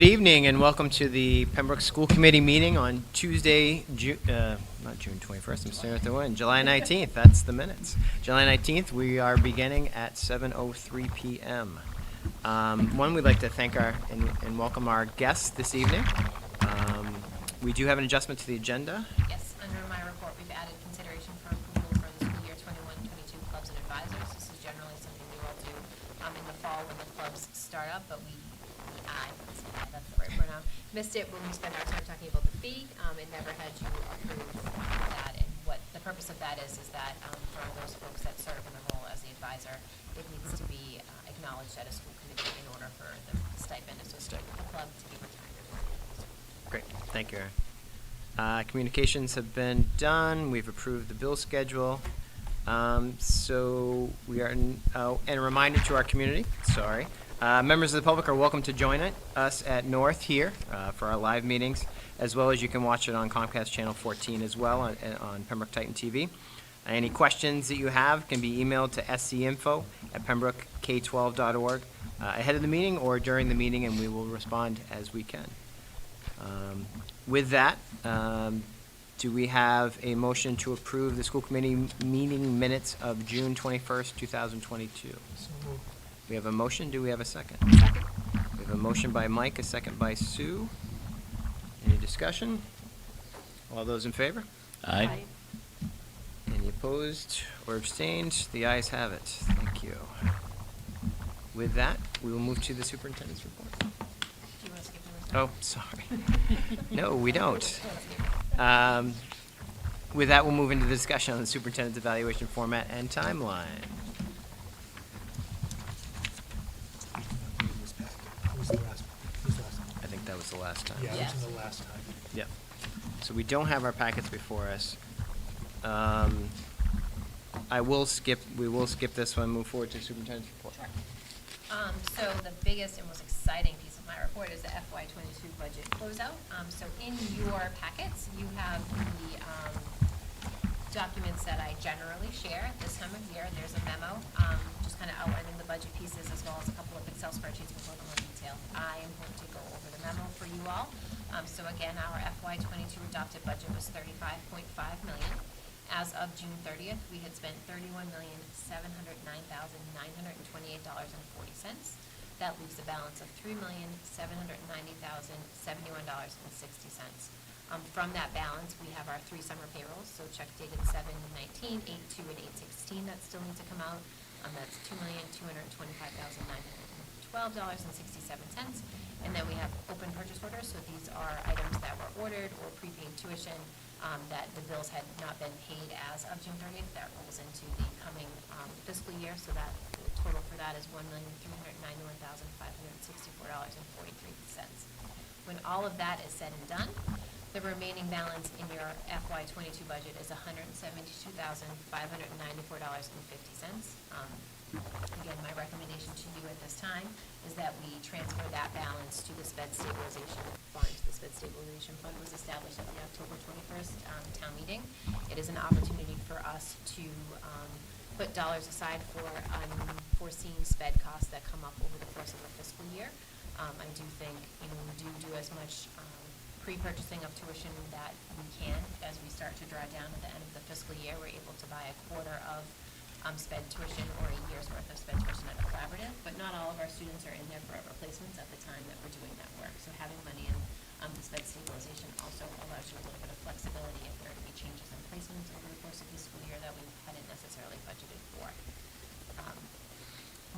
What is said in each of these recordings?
evening and welcome to the Pembroke School Committee meeting on Tuesday, not June 21st, I'm staring at the one, July 19th, that's the minutes. July 19th, we are beginning at 7:03 p.m. We'd like to thank and welcome our guests this evening. We do have an adjustment to the agenda. Yes, under my report, we've added consideration for approval for the school year 21-22 clubs and advisors. This is generally something we will do in the fall when the clubs start up, but that's the right pronoun, missed it when we spent our time talking about the fee. It never had you approve that, and what the purpose of that is that for those folks that serve in the role as the advisor, it needs to be acknowledged at a school committee in order for the stipend associated with the club to be retired. Great, thank you, Erin. Communications have been done. We've approved the bill schedule. So we are, and a reminder to our community, members of the public are welcome to join us at North here for our live meetings, as well as you can watch it on Comcast Channel 14 as well on Pembroke Titan TV. Any questions that you have can be emailed to scinfo@pembrokek12.org ahead of the meeting or during the meeting, and we will respond as we can. With that, do we have a motion to approve the school committee meeting minutes of June 21st, 2022? So moved. We have a motion. Do we have a second? Second. We have a motion by Mike, a second by Sue. Any discussion? All those in favor? Aye. Any opposed or abstained? The ayes have it. Thank you. With that, we will move to the superintendent's report. Do you want to skip number Oh, sorry. No, we don't. With that, we'll move into the discussion on the superintendent's evaluation format and timeline. Who's the last one? I think that was the last time. Yeah, Yes. it was in the last time. Yep. So we don't have our packets before us. We will skip this one, move forward to superintendent's report. Sure. So the biggest and most exciting piece of my report is the FY22 budget closeout. So in your packets, you have the documents that I generally share this time of year. There's a memo, just kind of outlining the budget pieces as well as a couple of Excel spreadsheets with a little more detail. I am going to go over the memo for you all. So again, our FY22 adopted budget was $35.5 million. As of June 30th, we had spent $31,709,928.40. That leaves a balance of $3,790,071.60. From that balance, we have our 3 summer payrolls, so check dated 7/19, 8/2, and 8/16 that still need to come out. That's $2,225,912.67. And then we have open purchase orders, so these are items that were ordered or prepaid tuition that the bills had not been paid as of June 30th. That rolls into the coming fiscal year, so that the total for that is $1,391,564.43. When all of that is said and done, the remaining balance in your FY22 budget is $172,594.50. Again, my recommendation to you at this time is that we transfer that balance to the Stabilization Fund. The Stabilization Fund was established at the October 21st town meeting. It is an opportunity for us to put dollars aside for unforeseen sped costs that come up over the course of the fiscal year. I do think we do as much pre-purchasing of tuition that we can as we start to draw down at the end of the fiscal year. We're able to buy a quarter of sped tuition or a year's worth of sped tuition at a collaborative, but not all of our students are in there for replacements at the time that we're doing that work. So having money in the sped stabilization also allows you a little bit of flexibility if there are to be changes in placements over the course of the school year that we hadn't necessarily budgeted for.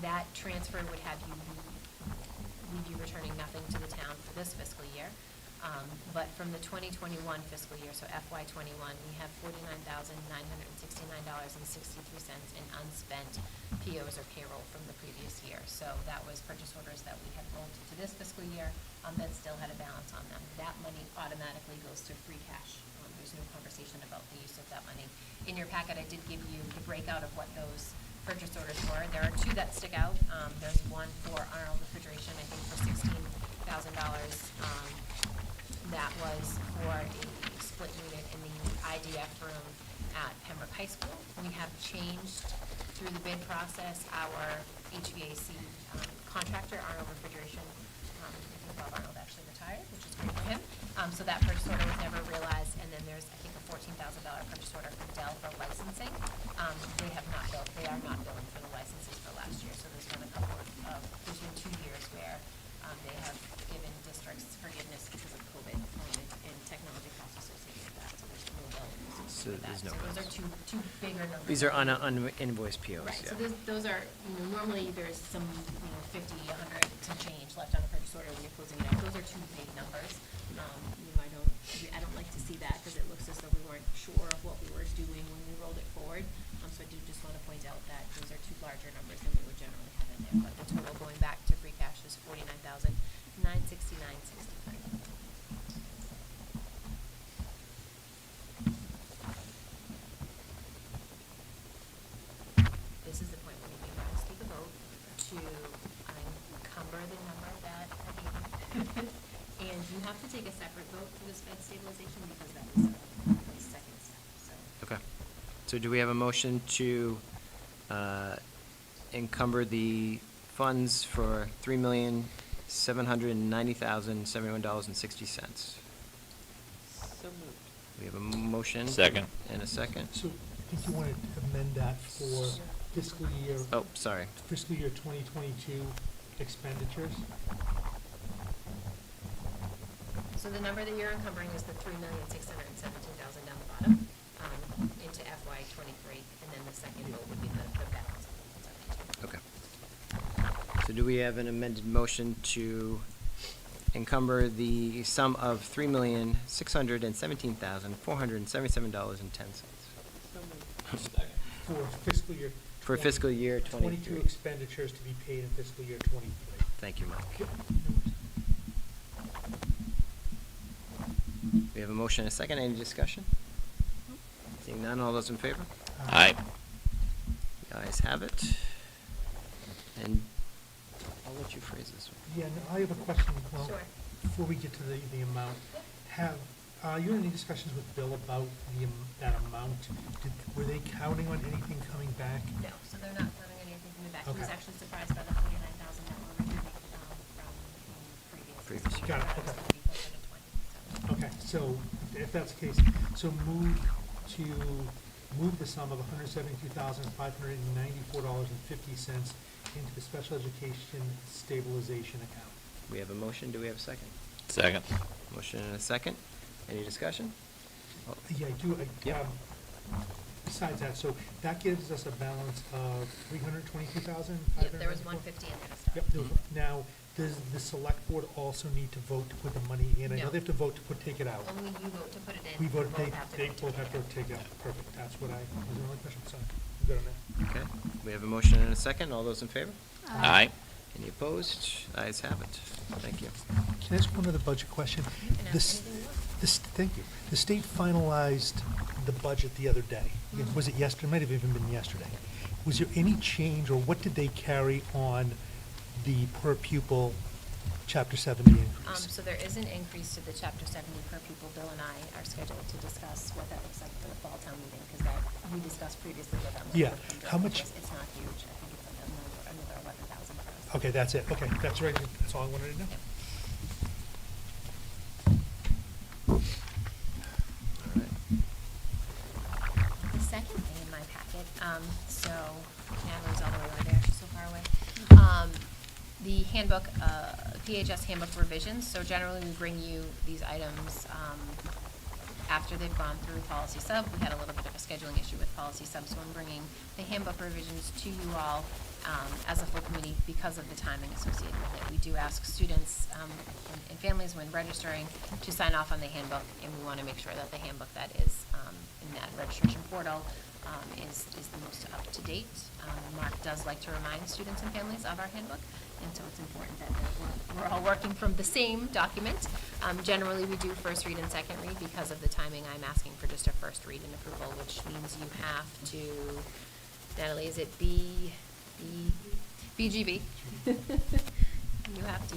That transfer would have you leave you returning nothing to the town for this fiscal year. But from the 2021 fiscal year, so FY21, we have $49,969.63 in unspent POs or payroll from the previous year. So that was purchase orders that we had rolled to this fiscal year that still had a balance on them. That money automatically goes to free cash. There's no conversation about the use of that money. In your packet, I did give you the breakout of what those purchase orders were. There are 2 that stick out. There's one for Arnold Refrigeration, I think for $16,000. That was for a split unit in the IDF room at Pembroke High School. We have changed through the bid process our HVAC contractor, Arnold Refrigeration, I think Bob Arnold actually retired, which is great for him. So that purchase order was never realized, and then there's, I think, a $14,000 purchase order from Dell for licensing. They are not billing for the licenses for last year, so there's been there's been 2 years where they have given districts forgiveness because of COVID and technology costs associated with that, so there's no bill associated So with that. there's no So those are two bigger numbers. These are uninvoiced POs, Right, yeah. so those are, normally there's some, 50, 100, some change left on a purchase order when you're closing it out. Those are 2 big numbers. I don't like to see that because it looks as though we weren't sure of what we were doing when we rolled it forward. So I do just want to point out that those are 2 larger numbers than we would generally have in there. But the total going back to free cash is $49,969.65. This is the point where you may want to take a vote to encumber the number that I gave you. And you have to take a separate vote for this bed stabilization because that was the second step, so. Okay. So do we have a motion to encumber the funds for $3,790,071.60? So moved. We have a motion. Second. And a second. So, I think you want to amend that for fiscal year Oh, sorry. 2022 expenditures? So the number that you're encumbering is the $3,617,000 down the bottom, into FY '23, and then the second vote would be the balance of the 172. Okay. So do we have an amended motion to encumber the sum of $3,617,477.10? So moved. For fiscal year. For fiscal year 22 23. expenditures to be paid in fiscal year 23. Thank you, Mike. Yep. We have a motion and a second. Any discussion? Seeing none, all those in favor? Aye. The ayes have it. And I'll let you phrase this one. Yeah, no, I have a question, well, Sure. before we get to the amount. Are you in any discussions with Bill about that amount? Were they counting on anything coming back? No, so they're not counting anything coming back. He was Okay. actually surprised by the $49,000 that we're receiving from previous. Previous. Got it, That was okay. gonna be closer to 20, so. Okay, so if that's the case, so move the sum of $172,594.50 into the special education stabilization account. We have a motion. Do we have a second? Second. Motion and a second. Any discussion? Oh, Yeah, I do. Yep. Besides that, so that gives us a balance of $322,500. Yep, there was 150 in there to start. Yep. Now, does the select board also need to vote to put the money in? I know No. they have to vote to take it out. Only you vote to put it in. We you voted, they have to both have to vote take it out. Perfect. That's what was the only question. Sorry. I'm good on that. Okay. We have a motion and a second. All those in favor? Aye. Any opposed? Ayes have it. Thank you. Can I ask one other budget question? You can ask This- anything you want. Thank you. The state finalized the budget the other day. Mhm. Was it yesterday? It might have even been yesterday. Was there any change, or what did they carry on the per pupil Chapter 70 increase? So there is an increase to the Chapter 70 per pupil. Bill and I are scheduled to discuss what that looks like for the fall town meeting, because that, we discussed previously what that looked Yeah. like. from How Bill. much- It's not huge. I think it's like another 11,000 for us. Okay, that's it. Okay, that's right. That's all I wanted to know. Yep. All right. The second thing in my packet, so Natalie's all the way over there, she's so far away. The handbook, PHS handbook revisions, so generally we bring you these items, after they've gone through policy sub. We had a little bit of a scheduling issue with policy sub, so I'm bringing the handbook revisions to you all, as a full committee because of the timing associated with it. We do ask students, and families when registering to sign off on the handbook, and we want to make sure that the handbook that is, in that registration portal, is the most up to date. Mark does like to remind students and families of our handbook, and so it's important that we're all working from the same document. Generally, we do first read and second read. Because of the timing, I'm asking for just a first read and approval, which means you have to, Natalie, is it BGB? You have to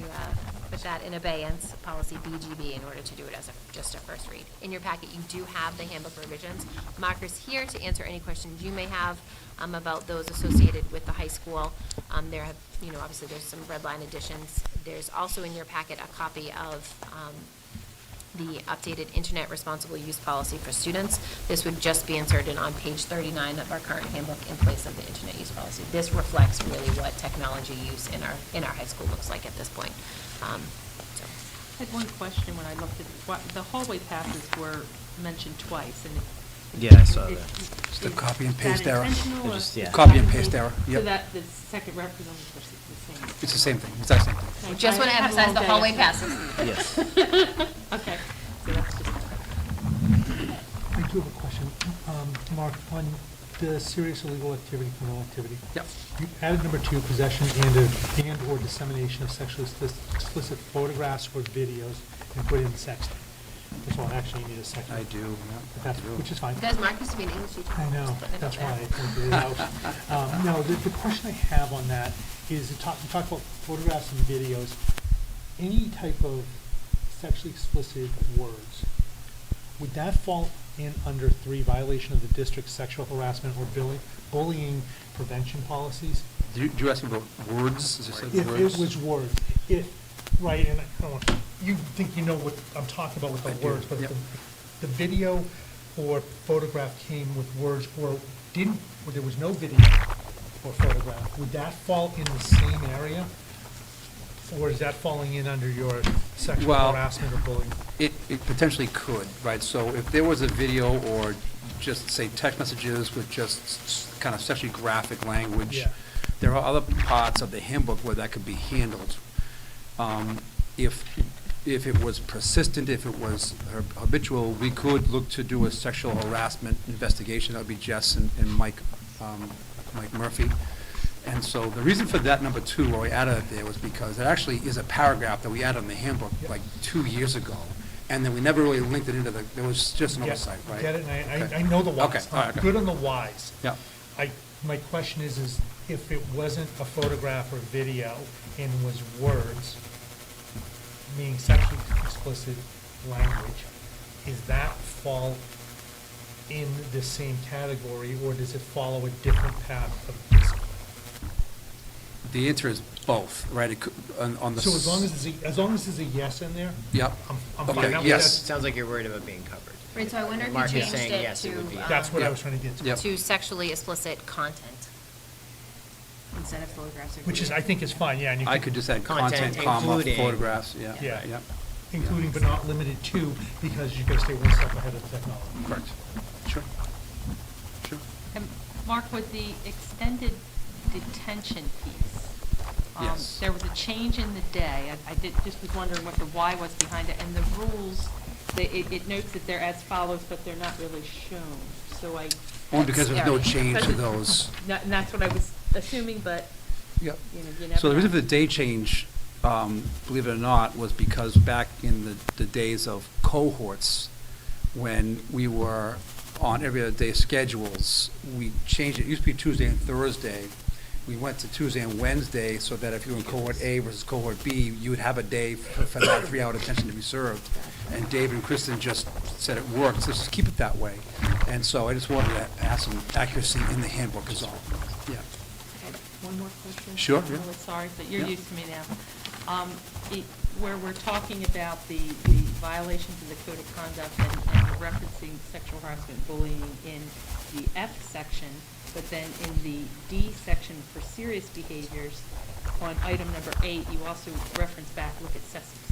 put that in abeyance, policy BGB, in order to do it as just a first read. In your packet, you do have the handbook revisions. Marker's here to answer any questions you may have about those associated with the high school. There have, obviously there's some red line additions. There's also in your packet a copy of the updated Internet Responsible Use Policy for students. This would just be inserted on page 39 of our current handbook in place of the Internet Use Policy. This reflects really what technology use in our high school looks like at this point. I had one question when I looked at the hallway passes were mentioned twice, and Yeah, I saw that. Just a copy and paste error. intentional or- Just, yeah. Copy and paste error, So yep. that the second representative was the same. It's the same thing, exact same thing. We just want to emphasize the hallway passes. Yes. Okay, so that's just. I do have a question. Mark, on the serious illegal activity, criminal activity. Yep. You added number 2, possession and/or dissemination of sexually explicit photographs or videos, and put in sexting. This one, actually, you need a second. I do, yeah. That's, which is fine. Guys, Mark used to be an English teacher. I know, Just putting it that's out why I there. pointed it out. No, the question I have on that is, you talk about photographs and videos, any type of sexually explicit words, would that fall in under 3, violation of the district's sexual harassment or bullying prevention policies? Do you ask me about words? Is this like If words? it was words, right, and I don't want, you think you know what I'm talking about with I the do, words, but yep. the video or photograph came with words, or there was no video or photograph, would that fall in the same area? Or is that falling in under your sexual Well, harassment or bullying? It potentially could, right? So if there was a video or just, say, text messages with just kind of sexually graphic language, Yeah. there are other parts of the handbook where that could be handled. If it was persistent, if it was habitual, we could look to do a sexual harassment investigation. That would be Jess and Mike Murphy. And so the reason for that number 2, where we added it there, was because it actually is a paragraph that we added in the handbook Yep. like 2 years ago. And then we never really linked it into there was just an oversight, right? Get it, and Okay. I know the whys. Okay, all right, okay. Good on the whys. Yeah. My question is if it wasn't a photograph or video and was words, meaning sexually explicit language, is that fall in the same category, or does it follow a different path of discipline? The answer is both, right? It could, on the. So as long as there's a yes in there, Yep. I'm Okay, fine. That was- yes. Sounds like you're worried about being covered. Right, so I wonder if you Mark is changed saying it yes, it would be. to, That's what I Yep. was trying to get to. Yep. to sexually explicit content. Instead of photographs or Which is, I think is fine, yeah. And you I could just add Content content, comma, including- photographs, yeah. Yeah. Yeah. including but not limited to, because you've got to stay one step ahead of the technology. Correct. Sure. Sure. And Mark, with the extended detention piece, Yes. there was a change in the day. I just was wondering what the why was behind it, and the rules, it notes that they're as follows, but they're not really shown, so I. Only because there's no That's- change to Because those. And that's what I was assuming, but, Yep. you never So the reason know. for the day change, believe it or not, was because back in the days of cohorts, when we were on every other day schedules, we changed it. It used to be Tuesday and Thursday. We went to Tuesday and Wednesday so that if you were in cohort A versus cohort B, you would have a day for that 3-hour detention to be served. And Dave and Kristen just said it works, let's just keep it that way. And so I just wanted to have some accuracy in the handbook is all. Yeah. Okay, one more question? Sure, I'm yeah. really sorry, but you're Yeah. used to me now. Where we're talking about the violations of the code of conduct and referencing sexual harassment, bullying in the F section, but then in the D section for serious behaviors, on item number 8, you also reference back, look at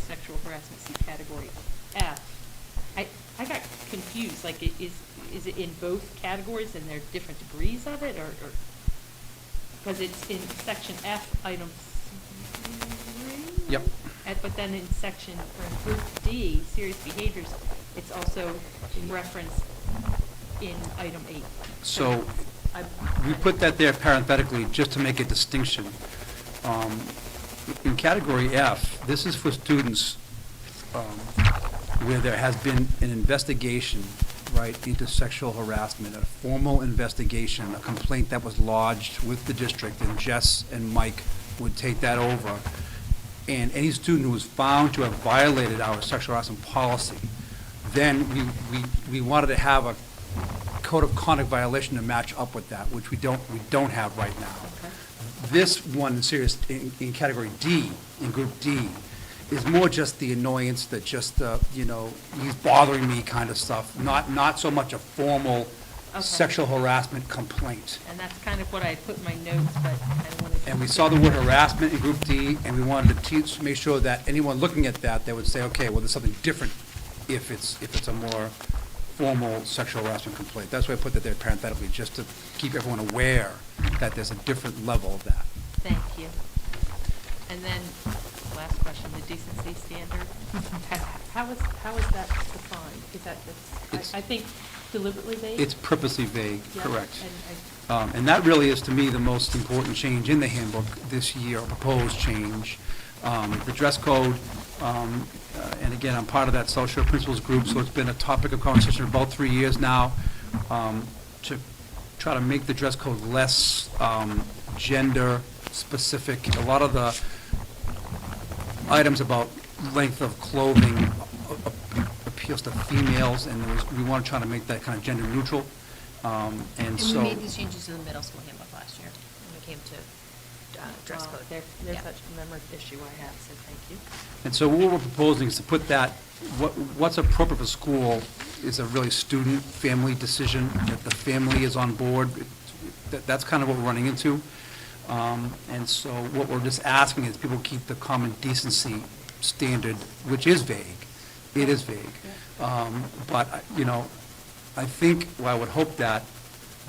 sexual harassment, see category F. I got confused, like, is it in both categories and there are different degrees of it, or, because it's in section F, item 3? Yep. But then in section, or in group D, serious behaviors, it's also referenced in item 8. So I- we put that there parenthetically just to make a distinction. In category F, this is for students where there has been an investigation, right, into sexual harassment, a formal investigation, a complaint that was lodged with the district, and Jess and Mike would take that over. and any student who was found to have violated our sexual harassment policy, then we wanted to have a code of conduct violation to match up with that, which we don't have right now. This one in category D, in group D, is more just the annoyance that just, he's bothering me kind of stuff, not so much a formal Okay. sexual harassment complaint. And that's kind of what I put in my notes, but I wanted to. And we saw the word harassment in group D, and we wanted to make sure that anyone looking at that, they would say, okay, well, there's something different if it's a more formal sexual harassment complaint. That's why I put that there parenthetically, just to keep everyone aware that there's a different level of that. Thank you. And then, last question, the decency standard. How is that defined? Is that, It's- I think deliberately vague? It's purposely vague, Yeah, correct. and And that really is, to me, the most important change in the handbook this year, or proposed change. The dress code, and again, I'm part of that social principles group, so it's been a topic of conversation for about 3 years now, to try to make the dress code less gender-specific. A lot of the items about length of clothing appeals to females, and we want to try to make that kind of gender neutral. And And we so, made these changes to the middle school handbook last year when it came to dress code. There's Yeah. such a memory issue I have, so thank you. and so what we're proposing is to put that, what's appropriate for school is a really student-family decision, that the family is on board. That's kind of what we're running into. And so what we're just asking is people keep the common decency standard, which is vague. It is vague. But, I think, well, I would hope that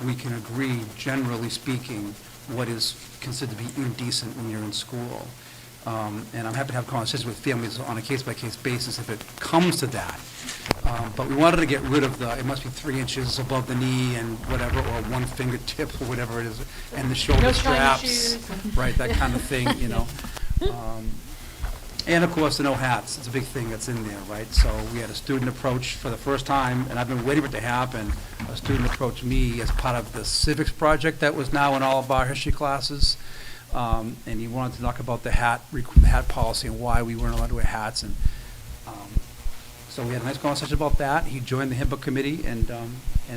we can agree, generally speaking, what is considered to be indecent when you're in school. And I'm happy to have conversations with families on a case-by-case basis if it comes to that. But we wanted to get rid of it must be 3 inches above the knee and whatever, or 1 fingertip or whatever it is, and the shoulder No shiny straps. shoes. Right, that kind of thing, And of course, the no hats, it's a big thing that's in there, right? So we had a student approach for the first time, and I've been waiting for it to happen. A student approached me as part of the civics project that was now in all of our history classes. And he wanted to talk about the hat policy and why we weren't allowed to wear hats. And so we had a nice conversation about that. He joined the handbook committee, and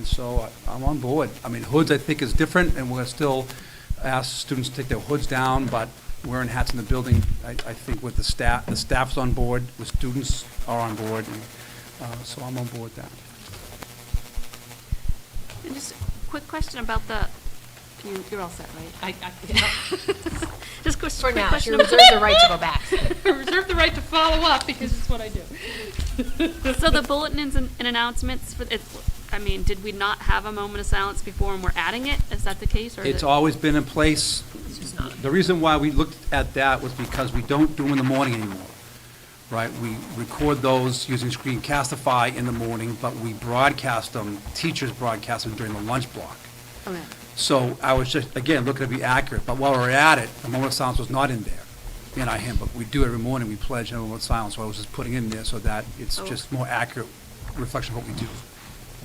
so I'm on board. I mean, hoods, I think, is different, and we're going to still ask students to take their hoods down, but wearing hats in the building, I think with the staff's on board, the students are on board, and so I'm on board with that. And just a quick question about you're all set, right? Just quick For now, she question. reserves the right to go back. I reserve the right to follow up because it's what I do. So the bulletins and announcements, did we not have a moment of silence before and we're adding it? Is that the case? Or is It's it- always been in place. It's just not. The reason why we looked at that was because we don't do them in the morning anymore, right? We record those using Screencastify in the morning, but we broadcast them, teachers broadcast them during the lunch block. Okay. So I was just, again, looking to be accurate, but while we're at it, the moment of silence was not in there in our handbook. We do every morning, we pledge a moment of silence, so I was just putting it in there so that it's Oh. just more accurate reflection of what we do.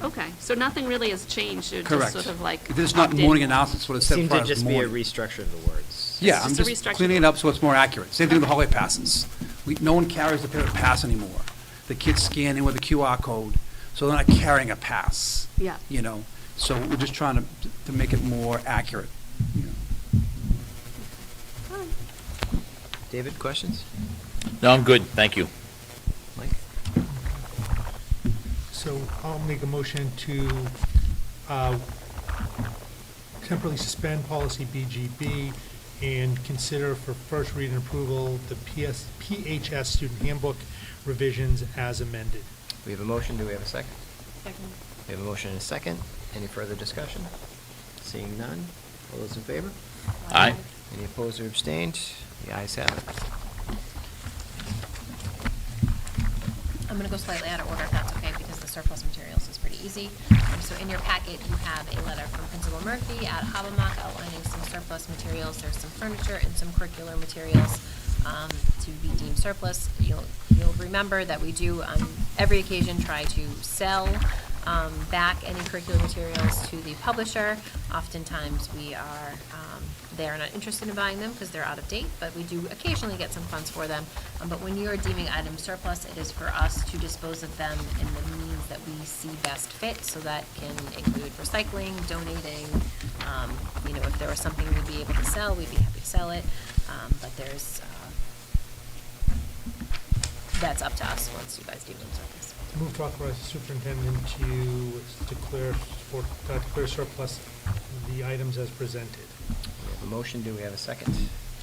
Okay, so nothing really has changed, it's Correct. just sort of like. This is not updated. morning announcements, what it said Seemed for to us just this be a morning. restructure of the words. Yeah, It's I'm just a just restructure. cleaning it up so it's more accurate. Same thing with the holiday passes. No one carries the paper pass anymore. The kids scan in with a QR code, so they're not carrying a pass. Yeah. So we're just trying to make it more accurate. David, questions? No, I'm good, thank you. Mike? So I'll make a motion to temporarily suspend policy BGB and consider for first reading approval the PHS student handbook revisions as amended. We have a motion, do we have a second? Second. We have a motion and a second. Any further discussion? Seeing none. All those in favor? Aye. Any opposed or abstained? The ayes have it. I'm going to go slightly out of order if that's okay, because the surplus materials is pretty easy. So in your packet, you have a letter from Principal Murphy at Habermock outlining some surplus materials. There's some furniture and some curricular materials to be deemed surplus. You'll remember that we do on every occasion try to sell back any curricular materials to the publisher. Oftentimes, they are not interested in buying them because they're out of date, but we do occasionally get some funds for them. But when you are deeming items surplus, it is for us to dispose of them in the means that we see best fit, so that can include recycling, donating. If there was something we'd be able to sell, we'd be happy to sell it. But that's up to us once you guys deem them surplus. Move to authorize the superintendent to declare surplus the items as presented. We have a motion, do we have a second?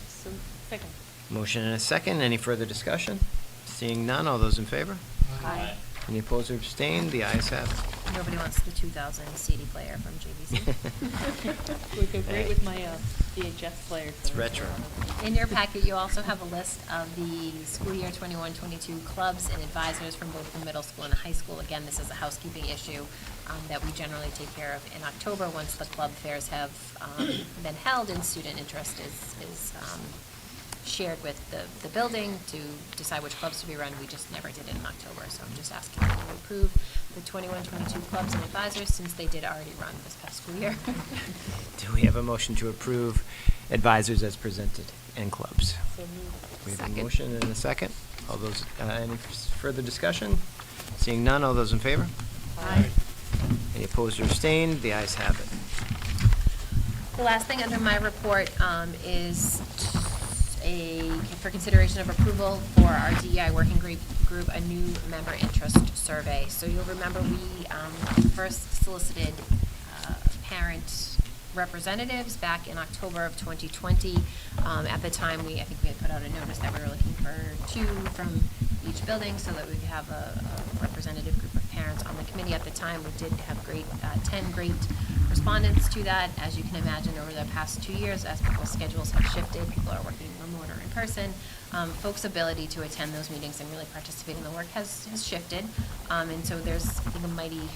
So, second. Motion and a second, any further discussion? Seeing none, all those in favor? Aye. Any opposed or abstained? The ayes have it. Nobody wants the 2000 CD player from JVC. Would go great with my VHS player. It's retro. In your packet, you also have a list of the school year 21-22 clubs and advisors from both the middle school and high school. Again, this is a housekeeping issue that we generally take care of in October once the club fairs have been held and student interest is shared with the building to decide which clubs to be run. We just never did it in October, so I'm just asking you to approve the 21-22 clubs and advisors since they did already run this past school year. Do we have a motion to approve advisors as presented and clubs? So moved. We have a Second. motion and a second. All those, any further discussion? Seeing none, all those in favor? Aye. Any opposed or abstained? The ayes have it. The last thing under my report is for consideration of approval for our DEI working group, a new member interest survey. So you'll remember we first solicited parent representatives back in October of 2020. At the time, I think we had put out a notice that we were looking for 2 from each building so that we could have a representative group of parents on the committee. At the time, we did have 10 great respondents to that. As you can imagine, over the past 2 years, as people's schedules have shifted, people are working remote or in person, folks' ability to attend those meetings and really participate in the work has shifted. And so there's, I think, a mighty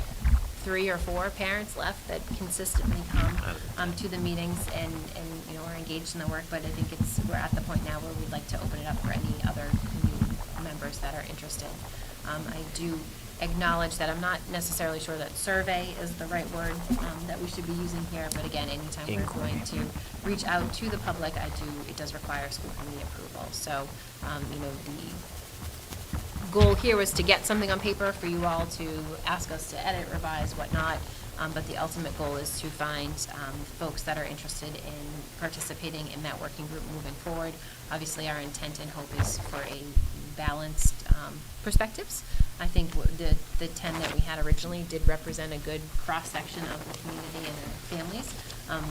3 or 4 parents left that consistently come to the meetings and are engaged in the work. But I think we're at the point now where we'd like to open it up for any other new members that are interested. I do acknowledge that I'm not necessarily sure that survey is the right word that we should be using here, but again, anytime we're going to reach out to the public, it does require school committee approval. So, the goal here was to get something on paper for you all to ask us to edit, revise, whatnot, but the ultimate goal is to find folks that are interested in participating in that working group moving forward. Obviously, our intent and hope is for a balanced perspectives. I think the 10 that we had originally did represent a good cross-section of the community and their families,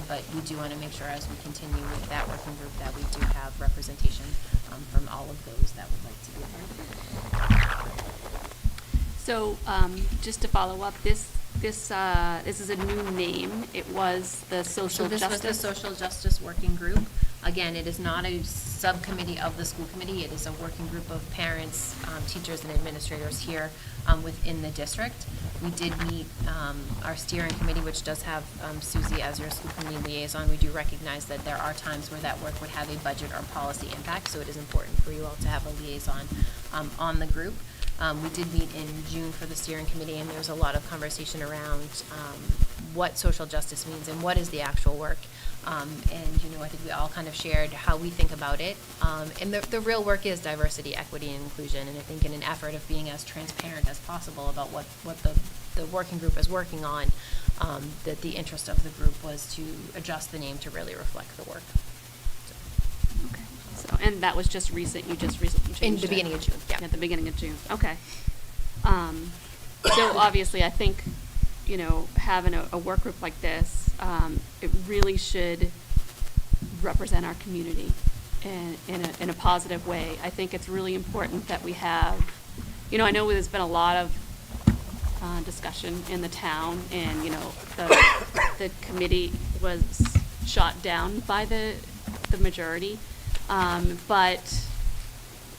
but we do want to make sure as we continue with that working group that we do have representation from all of those that would like to be a part of it. So, just to follow up, this is a new name. It was the Social Justice. So this was the Social Justice Working Group. Again, it is not a subcommittee of the school committee. It is a working group of parents, teachers, and administrators here within the district. We did meet our steering committee, which does have Susie as your school committee liaison. We do recognize that there are times where that work would have a budget or policy impact, so it is important for you all to have a liaison on the group. We did meet in June for the steering committee, and there was a lot of conversation around what social justice means and what is the actual work. I think we all kind of shared how we think about it. And the real work is diversity, equity, and inclusion. And I think in an effort of being as transparent as possible about what the working group is working on, that the interest of the group was to adjust the name to really reflect the work. Okay. So, and that was just recent. You just recently changed In the it. beginning of June, yeah. At the beginning of June. Okay. So obviously, I think having a work group like this, it really should represent our community in a positive way. I think it's really important that we have, I know there's been a lot of discussion in the town, and the committee was shot down by the majority. But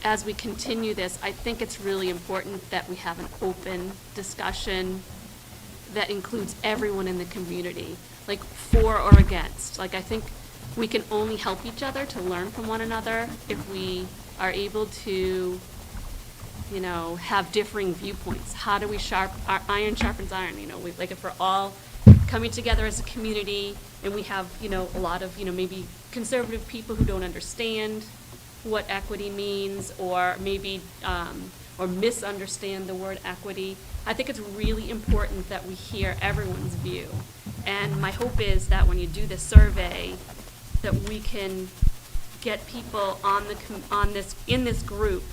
as we continue this, I think it's really important that we have an open discussion that includes everyone in the community, like for or against. Like, I think we can only help each other to learn from one another if we are able to, have differing viewpoints? How do we iron sharpens iron, like if we're all coming together as a community and we have, a lot of, maybe conservative people who don't understand what equity means or maybe, or misunderstand the word equity. I think it's really important that we hear everyone's view. And my hope is that when you do this survey, that we can get people in this group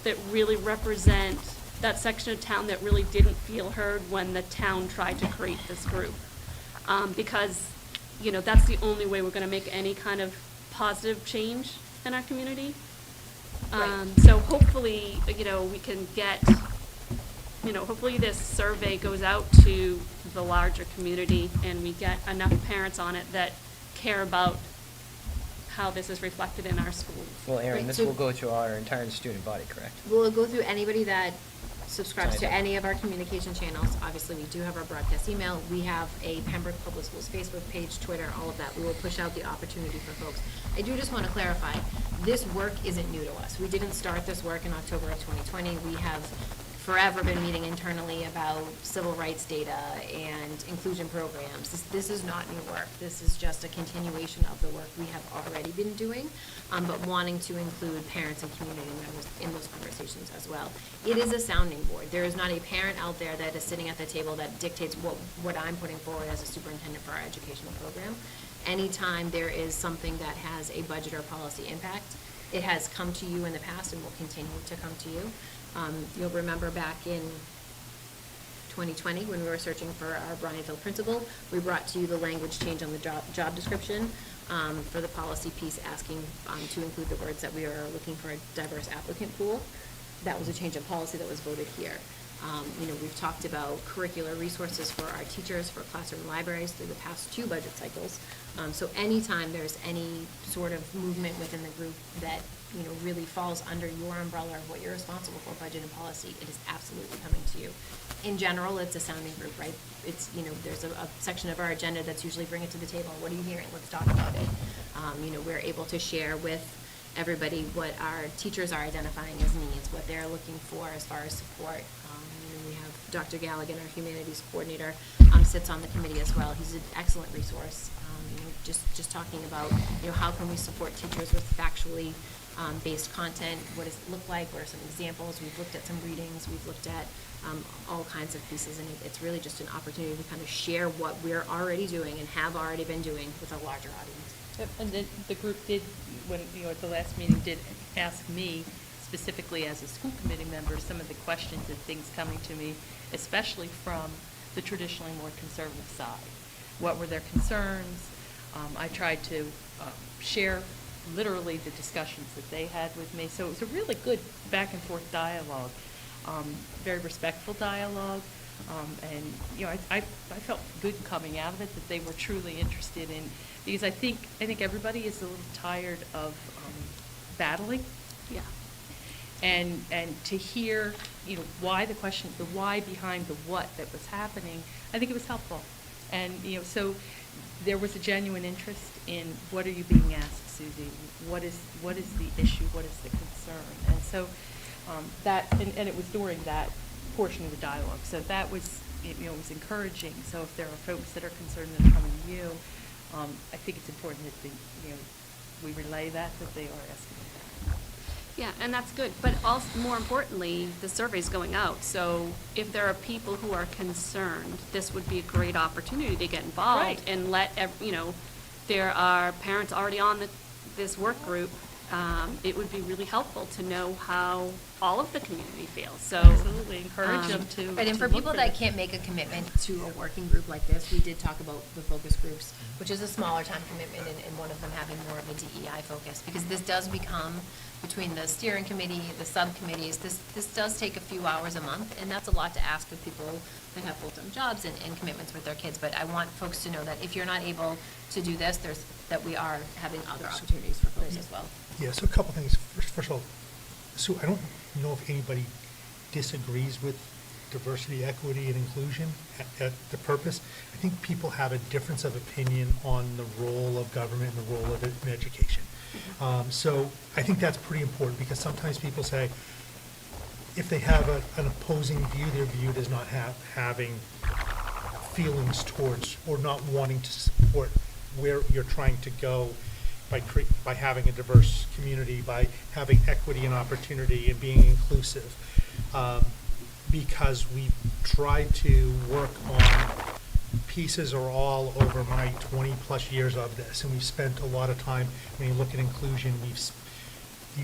that really represent that section of town that really didn't feel heard when the town tried to create this group. Because, that's the only way we're gonna make any kind of positive change in our community. Right. So hopefully, we can get, hopefully this survey goes out to the larger community and we get enough parents on it that care about how this is reflected in our schools. Well, Aaron, Right, this so- will go to our entire student body, correct? We'll go through anybody that subscribes to Signs up. any of our communication channels. Obviously, we do have our broadcast email. We have a Pembroke Public Schools Facebook page, Twitter, all of that. We will push out the opportunity for folks. I do just want to clarify, this work isn't new to us. We didn't start this work in October of 2020. We have forever been meeting internally about civil rights data and inclusion programs. This is not new work. This is just a continuation of the work we have already been doing, but wanting to include parents and community members in those conversations as well. It is a sounding board. There is not a parent out there that is sitting at the table that dictates what I'm putting forward as a superintendent for our educational program. Anytime there is something that has a budget or policy impact, it has come to you in the past and will continue to come to you. You'll remember back in 2020, when we were searching for our Bryanville principal, we brought to you the language change on the job description for the policy piece, asking to include the words that we are looking for a diverse applicant pool. That was a change of policy that was voted here. We've talked about curricular resources for our teachers, for classroom libraries through the past 2 budget cycles. So anytime there's any sort of movement within the group that, really falls under your umbrella of what you're responsible for, budget and policy, it is absolutely coming to you. In general, it's a sounding group, right? It's, there's a section of our agenda that's usually bring it to the table. What are you hearing? Let's talk about it. We're able to share with everybody what our teachers are identifying as needs, what they're looking for as far as support. We have Dr. Galligan, our humanities coordinator, sits on the committee as well. He's an excellent resource. Just talking about, how can we support teachers with factually based content? What does it look like? What are some examples? We've looked at some readings. We've looked at all kinds of pieces, and it's really just an opportunity to kind of share what we're already doing and have already been doing with a larger audience. Yep, and then the group did, when, at the last meeting, did ask me specifically as a school committee member, some of the questions and things coming to me, especially from the traditionally more conservative side. What were their concerns? I tried to share literally the discussions that they had with me. So it was a really good back and forth dialogue, very respectful dialogue. And, I felt good coming out of it, that they were truly interested in, because I think everybody is a little tired of battling. Yeah. And to hear, why the question, the why behind the what that was happening, I think it was helpful. And, so there was a genuine interest in, what are you being asked, Susie? What is the issue? What is the concern? And so and it was during that portion of the dialogue. So that was, it was encouraging. So if there are folks that are concerned that are coming to you, I think it's important that we relay that they are asking that. Yeah, and that's good, but also, more importantly, the survey's going out, so if there are people who are concerned, this would be a great opportunity to get involved. Right. And there are parents already on this work group. It would be really helpful to know how all of the community feels, so. Absolutely, encourage them to. Right, and for look people that this. can't make a commitment to a working group like this, we did talk about the focus groups, which is a smaller time commitment, and one of them having more of a DEI focus, because this does become, between the steering committee, the subcommittees, this does take a few hours a month, and that's a lot to ask of people that have full-time jobs and commitments with their kids. But I want folks to know that if you're not able to do this, that we are having other opportunities for folks as well. Yeah, so a couple things. First of all, Sue, I don't know if anybody disagrees with diversity, equity, and inclusion at the purpose. I think people have a difference of opinion on the role of government and the role of it in education. So I think that's pretty important, because sometimes people say, if they have an opposing view, they're viewed as not having feelings towards, or not wanting to support where you're trying to go by having a diverse community, by having equity and opportunity and being inclusive. Because we tried to work on pieces or all over my 20-plus years of this, and we've spent a lot of time, when you look at inclusion, you've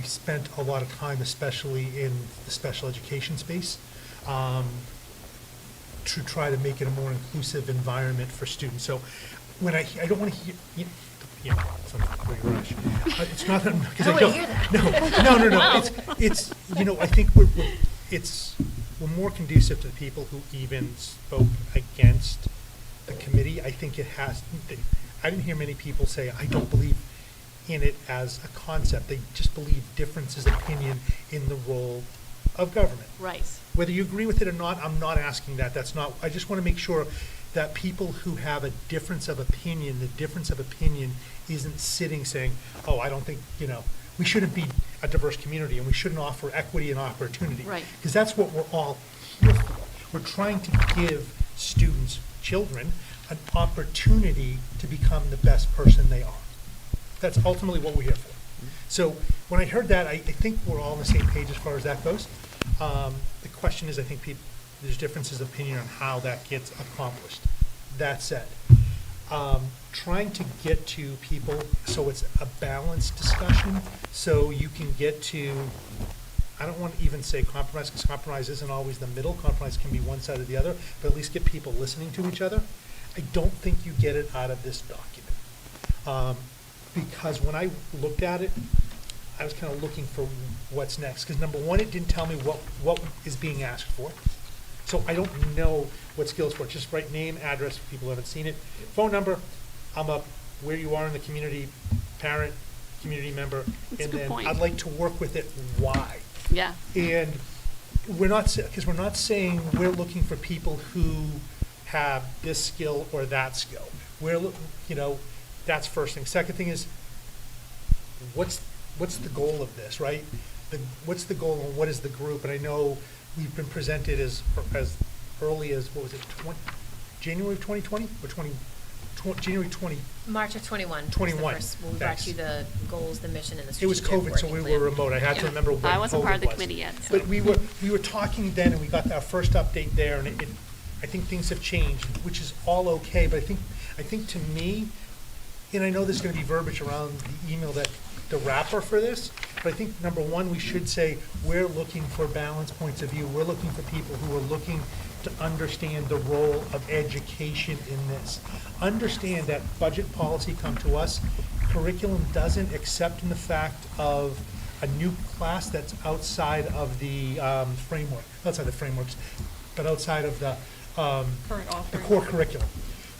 spent a lot of time, especially in the special education space, to try to make it a more inclusive environment for students. So when I don't want to hear, something pretty rush. It's not that, because I don't. hear that. No. Wow. It's I think we're more conducive to the people who even spoke against the committee. I think I didn't hear many people say, I don't believe in it as a concept. They just believe differences of opinion in the role of government. Right. Whether you agree with it or not, I'm not asking that. That's not, I just want to make sure that people who have a difference of opinion, the difference of opinion isn't sitting saying, oh, I don't think, we shouldn't be a diverse community and we shouldn't offer equity and opportunity. Right. Because that's what we're all here for. We're trying to give students, children, an opportunity to become the best person they are. That's ultimately what we're here for. So when I heard that, I think we're all on the same page as far as that goes. The question is, I think there's differences of opinion on how that gets accomplished. That said, trying to get to people so it's a balanced discussion, so you can get to, I don't want to even say compromise, because compromise isn't always the middle. Compromise can be one side or the other, but at least get people listening to each other. I don't think you get it out of this document. Because when I looked at it, I was kind of looking for what's next. Because number one, it didn't tell me what is being asked for. So I don't know what skills for. Just write name, address, for people who haven't seen it. Phone number, I'm up where you are in the community, parent, community member. That's a and good then point. I'd like to work with it, why. Yeah. And we're not saying we're looking for people who have this skill or that skill. That's first thing. Second thing is, what's the goal of this, right? What's the goal and what is the group? And I know we've been presented as early as, what was it, January of 2020 or January 20? March of 21. was the 21, first, when we brought thanks. you the goals, the mission, and the It was strategic COVID, so working we plan. were remote. I had to Yeah. remember what I wasn't part of the COVID was. committee yet, so. But we were talking then, and we got our first update there, and I think things have changed, which is all okay. But I think to me, and I know there's going to be verbiage around the email that the wrapper for this, but I think number one, we should say we're looking for balanced points of view. We're looking for people who are looking to understand the role of education in this. Understand that budget policy come to us. Curriculum doesn't accept in the fact of a new class that's outside of the framework, outside the frameworks, but outside of the Current offering. core curriculum.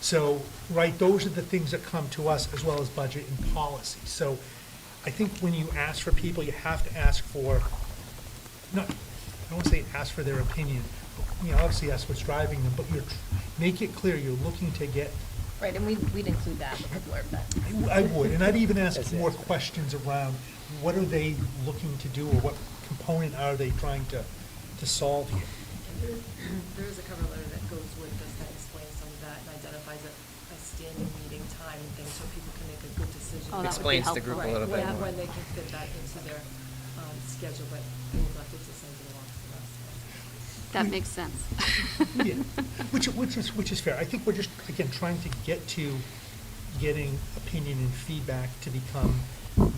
So, right, those are the things that come to us as well as budget and policy. So I think when you ask for people, you have to ask for, I don't want to say ask for their opinion, but, obviously ask what's driving them, but make it clear you're looking to get. Right, and we'd include that with the blurb, but. I would, and I'd even ask That's more it. questions around what are they looking to do, or what component are they trying to solve here? There is a cover letter that goes with this that explains some of that and identifies a standing meeting time and things so people can make a good decision. Oh, that would be Explains the group a helpful. little bit Right, more. when they can fit that into their schedule, but they neglected to send it along to the rest. That makes sense. Yeah, which is fair. I think we're just, again, trying to get to getting opinion and feedback to become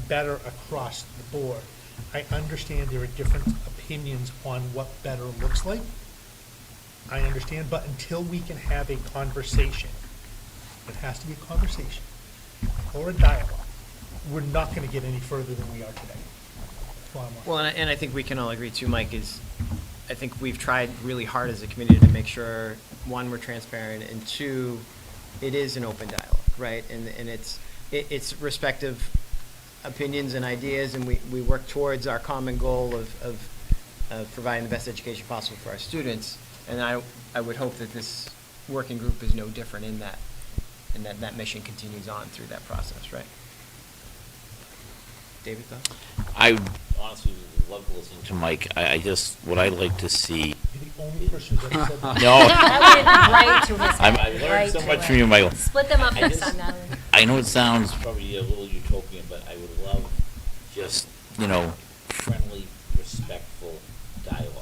better across the board. I understand there are different opinions on what better looks like. I understand, but until we can have a conversation, it has to be a conversation or a dialogue, we're not going to get any further than we are today. Bottom line. Well, and I think we can all agree too, Mike, is I think we've tried really hard as a committee to make sure, one, we're transparent, and two, it is an open dialogue, right? And it's respective opinions and ideas, and we work towards our common goal of providing the best education possible for our students. And I would hope that this working group is no different in that, and that mission continues on through that process, right? David, thoughts? I honestly love listening to Mike. I just, what I like to see, You're the only person that said that. no, That went right to his head. I learned right so to much it. from you, Michael. Split them up I next just- time, Natalie. I know it sounds probably a little utopian, but I would love just, friendly, respectful dialogue.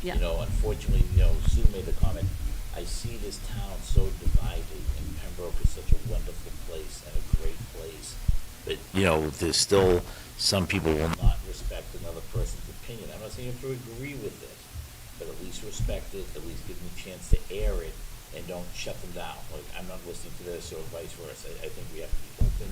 Yeah. Unfortunately, Sue made the comment, I see this town so divided, and Pembroke is such a wonderful place and a great place. But, there's still, some people will not respect another person's opinion. I'm not saying you have to agree with it, but at least respect it, at least give them a chance to air it, and don't shut them down. Like, I'm not listening to this, or vice versa. I think we have to be open,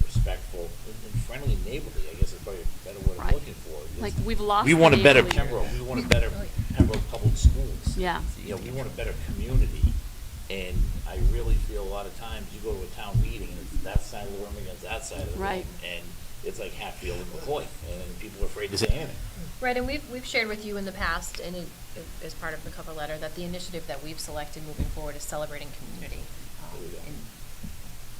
respectful, and friendly and neighborly, I guess is probably a better word I'm Right. looking for. is Like, we've lost We want a the better neighborly- Pembroke, we want a better Pembroke Public Schools. Yeah. We want a better community, and I really feel a lot of times you go to a town meeting, and it's that side of the room against that side of the room. Right. And it's like Hatfield and McCoy, and people are afraid to say anything. Right, and we've shared with you in the past, and it is part of the cover letter, that the initiative that we've selected moving forward is celebrating community. There we go. And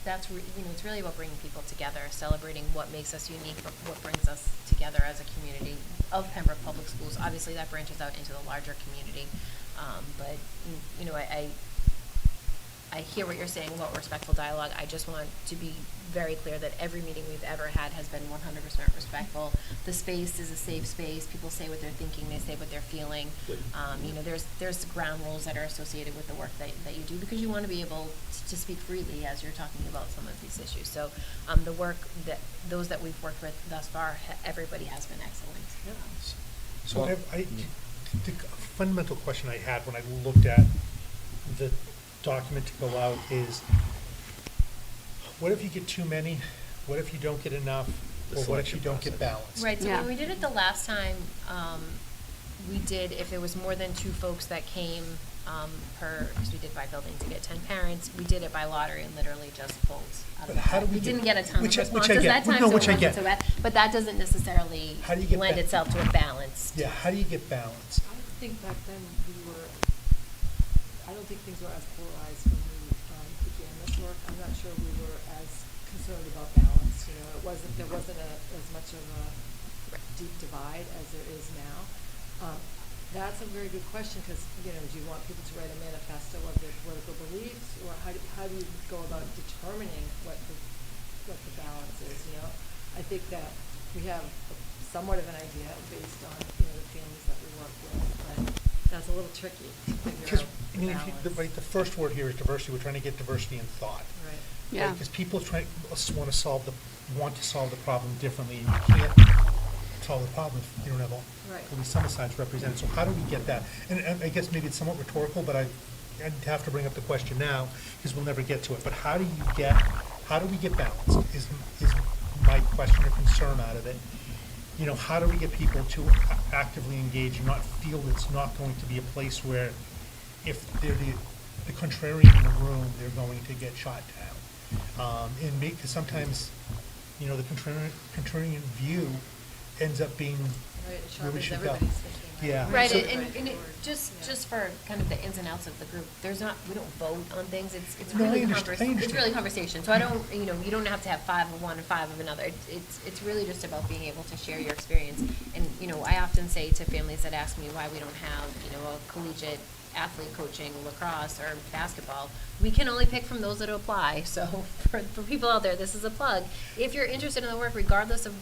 that's, it's really about bringing people together, celebrating what makes us unique, what brings us together as a community of Pembroke Public Schools. Obviously, that branches out into the larger community, but, I hear what you're saying about respectful dialogue. I just want to be very clear that every meeting we've ever had has been 100% respectful. The space is a safe space. People say what they're thinking, they say what they're feeling. Good. There's ground rules that are associated with the work that you do, because you want to be able to speak freely as you're talking about some of these issues. So, the work those that we've worked with thus far, everybody has been excellent. So the fundamental question I had when I looked at the document to go out is, what if you get too many? What if you don't get enough? The Or what if selection you don't get process. balanced? Right, so Yeah. when we did it the last time, we did, if there was more than 2 folks that came because we did by building to get 10 parents, we did it by lottery and literally just pulled out of But the how hat. do we We get- didn't get a ton of which I responses get. that time, No, so it which I wasn't get. so bad. But that doesn't necessarily How do you get lend ba- itself to a balance. Yeah, how do you get balance? I think back then I don't think things were as polarized when we began this work. I'm not sure we were as concerned about balance, there wasn't as much of a deep divide as there is now. That's a very good question, because, do you want people to write a manifesto of their political beliefs, or how do you go about determining what the balance is, I think that we have somewhat of an idea based on, the families that we work with, but that's a little tricky to figure Because, out the balance. the first word here is diversity. We're trying to get diversity in thought. Right. Yeah. Because people want to solve the problem differently. You can't solve the problem if you don't have all, Right. at least some sides represented. So how do we get that? And I guess maybe it's somewhat rhetorical, but I'd have to bring up the question now, because we'll never get to it. But how do we get balance is my question or concern out of it. How do we get people to actively engage and not feel it's not going to be a place where, if they're the contrarian in the room, they're going to get shot down. Because sometimes, the contrarian view ends up being Right, it where we sharpens should go. everybody's thinking, Yeah. Right, So- and it, just for kind of the ins and outs of the group, we don't vote on things, it's No, I really understand. it's really conversation. So I don't, you don't have to have 5 of one and 5 of another. It's really just about being able to share your experience. And, I often say to families that ask me why we don't have, a collegiate athlete coaching lacrosse or basketball, we can only pick from those that apply. So for people out there, this is a plug. If you're interested in the work, regardless of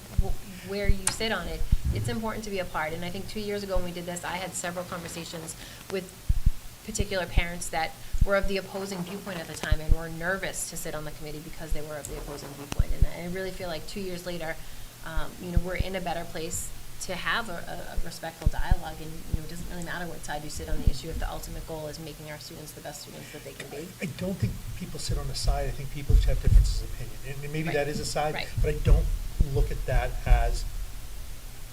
where you sit on it, it's important to be a part. And I think 2 years ago when we did this, I had several conversations with particular parents that were of the opposing viewpoint at the time and were nervous to sit on the committee because they were of the opposing viewpoint. And I really feel like 2 years later, we're in a better place to have a respectful dialogue, and it doesn't really matter what side you sit on the issue if the ultimate goal is making our students the best students that they can be. I don't think people sit on the side. I think people just have differences of opinion. And maybe Right. that is a side, Right. but I don't look at that as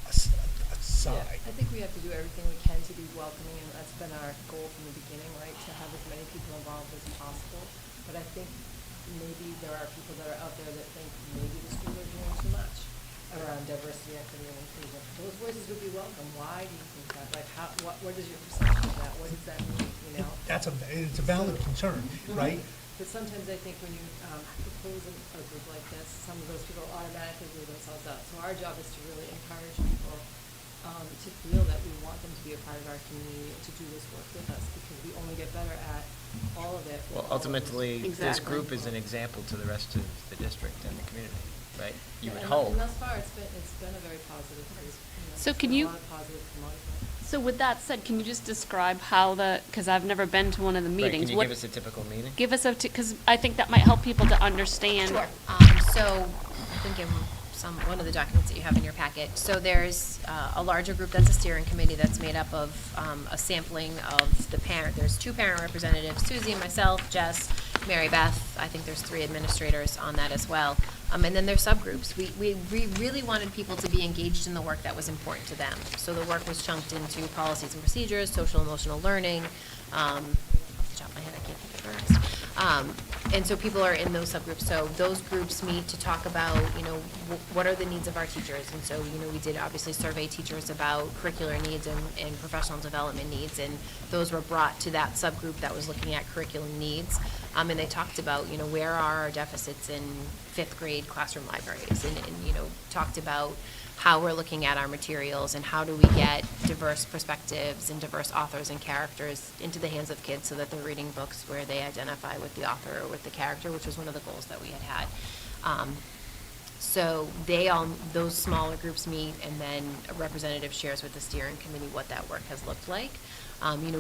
a Yeah, side. I think we have to do everything we can to be welcoming, and that's been our goal from the beginning, right, to have as many people involved as possible. But I think maybe there are people that are out there that think maybe the school are doing too much around diversity, equity, and inclusion. Those voices would be welcome. Why do you think that? Like, what is your perception of that? What does that mean, It's a valid concern, right? But sometimes I think when you propose a group like this, some of those people automatically rule themselves out. So our job is to really encourage people to feel that we want them to be a part of our community, to do this work with us, because we only get better at all of it. Well, all of those ultimately, this Exactly. group is an example to the rest of the district and the community, right? You would And hope. thus far, it's been a very positive group. So there's can been you- a lot of positive promoted from it. So with that said, can you just describe how because I've never been to one of the Right, meetings. can you What- give us a typical meeting? Give us because I think that might help people to understand. Sure. So I think in one of the documents that you have in your packet, so there's a larger group that's a steering committee that's made up of a sampling of the parent. There's 2 parent representatives, Susie, myself, Jess, Mary Beth. I think there's 3 administrators on that as well. And then there's subgroups. We really wanted people to be engaged in the work that was important to them. So the work was chunked into policies and procedures, social emotional learning. Off the top of my head, I can't think of the rest. And so people are in those subgroups. So those groups meet to talk about, what are the needs of our teachers. And so, we did obviously survey teachers about curricular needs and professional development needs. And those were brought to that subgroup that was looking at curriculum needs. And they talked about, where are our deficits in 5th grade classroom libraries, and talked about how we're looking at our materials and how do we get diverse perspectives and diverse authors and characters into the hands of kids so that they're reading books where they identify with the author or with the character, which was one of the goals that we had. So those smaller groups meet, and then a representative shares with the steering committee what that work has looked like.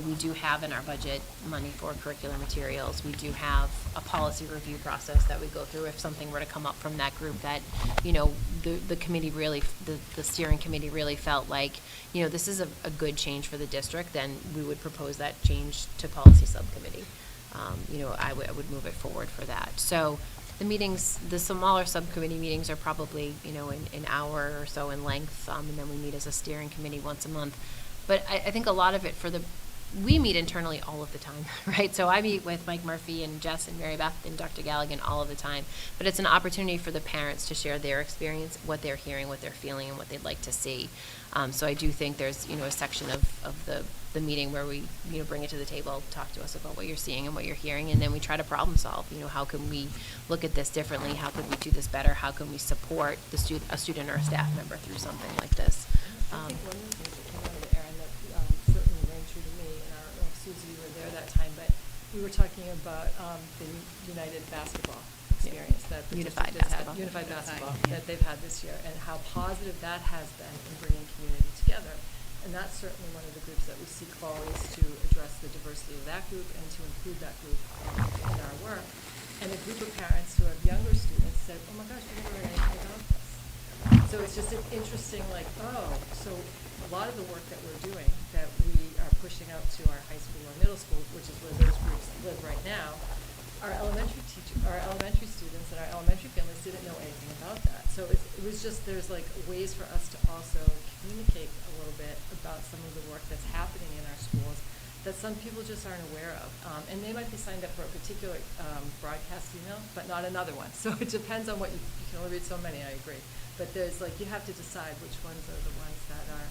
We do have in our budget money for curricular materials. We do have a policy review process that we go through if something were to come up from that group that, the committee really, the steering committee really felt like, this is a good change for the district, then we would propose that change to policy subcommittee. I would move it forward for that. So the meetings, the smaller subcommittee meetings are probably, an hour or so in length, and then we meet as a steering committee once a month. But I think a lot of it we meet internally all of the time, right? So I meet with Mike Murphy and Jess and Mary Beth and Dr. Galligan all of the time. But it's an opportunity for the parents to share their experience, what they're hearing, what they're feeling, and what they'd like to see. So I do think there's, a section of the meeting where we, bring it to the table, talk to us about what you're seeing and what you're hearing, and then we try to problem solve. How can we look at this differently? How could we do this better? How can we support a student or a staff member through something like this? I think one of the things that came out of it, Erin, that certainly rang true to me, and I don't know if Susie, you were there that time, but we were talking about the United basketball experience that the Unified district has had. basketball. Unified basketball Yeah. that they've had this year, and how positive that has been in bringing community together. And that's certainly one of the groups that we seek always to address the diversity of that group and to include that group in our work. And a group of parents who have younger students said, oh my gosh, we never heard anything about this. So it's just an interesting, so a lot of the work that we're doing, that we are pushing out to our high school or middle school, which is where those groups live right now, our elementary students and our elementary families didn't know anything about that. So it was just, there's ways for us to also communicate a little bit about some of the work that's happening in our schools that some people just aren't aware of. And they might be signed up for a particular broadcast email, but not another one. So it depends on what you can only read so many, I agree. But there's you have to decide which ones are the ones that are